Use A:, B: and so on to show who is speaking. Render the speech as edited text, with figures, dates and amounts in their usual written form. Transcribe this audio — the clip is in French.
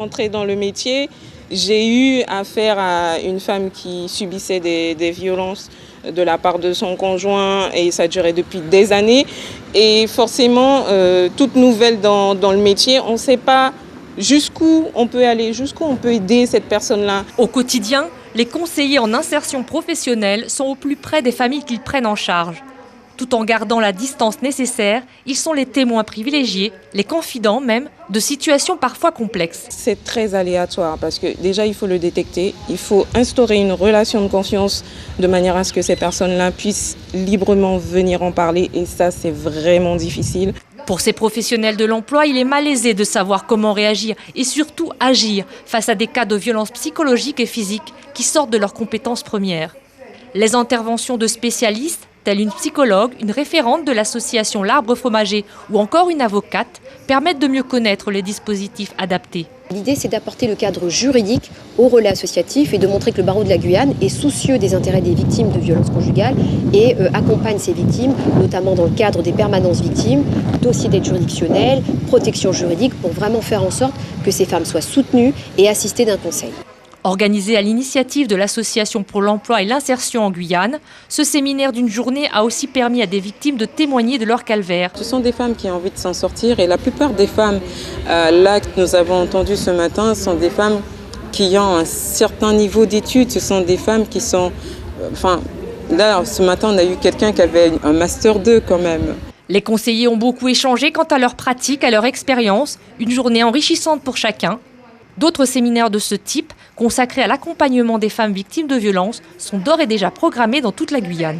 A: Entrée dans le métier, j'ai eu affaire à une femme qui subissait des violences de la part de son conjoint et ça durait depuis des années. Et forcément, toute nouvelle dans le métier, on ne sait pas jusqu'où on peut aller, jusqu'où on peut aider cette personne-là.
B: Au quotidien, les conseillers en insertion professionnelle sont au plus près des familles qu'ils prennent en charge. Tout en gardant la distance nécessaire, ils sont les témoins privilégiés, les confidents même, de situations parfois complexes.
A: C'est très aléatoire parce que déjà il faut le détecter, il faut instaurer une relation de confiance de manière à ce que ces personnes-là puissent librement venir en parler et ça c'est vraiment difficile.
B: Pour ces professionnels de l'emploi, il est malaisé de savoir comment réagir et surtout agir face à des cas de violence psychologique et physique qui sortent de leurs compétences premières. Les interventions de spécialistes, telle une psychologue, une référente de l'association L'Arbre Fromager ou encore une avocate, permettent de mieux connaître les dispositifs adaptés.
C: L'idée, c'est d'apporter le cadre juridique au relais associatif et de montrer que le barreau de la Guyane est soucieux des intérêts des victimes de violences conjugales et accompagne ces victimes, notamment dans le cadre des permanences victimes, dossiers d'aide juridictionnelle, protection juridique, pour vraiment faire en sorte que ces femmes soient soutenues et assistées d'un conseil.
B: Organisé à l'initiative de l'Association pour l'emploi et l'insertion en Guyane, ce séminaire d'une journée a aussi permis à des victimes de témoigner de leur calvaire.
A: Ce sont des femmes qui ont envie de s'en sortir et la plupart des femmes là que nous avons entendues ce matin sont des femmes qui ont un certain niveau d'études. Ce sont des femmes qui sont... là, ce matin, on a eu quelqu'un qui avait un Master 2 quand même.
B: Les conseillers ont beaucoup échangé quant à leur pratique, à leur expérience. Une journée enrichissante pour chacun. D'autres séminaires de ce type, consacrés à l'accompagnement des femmes victimes de violences, sont d'ores et déjà programmés dans toute la Guyane.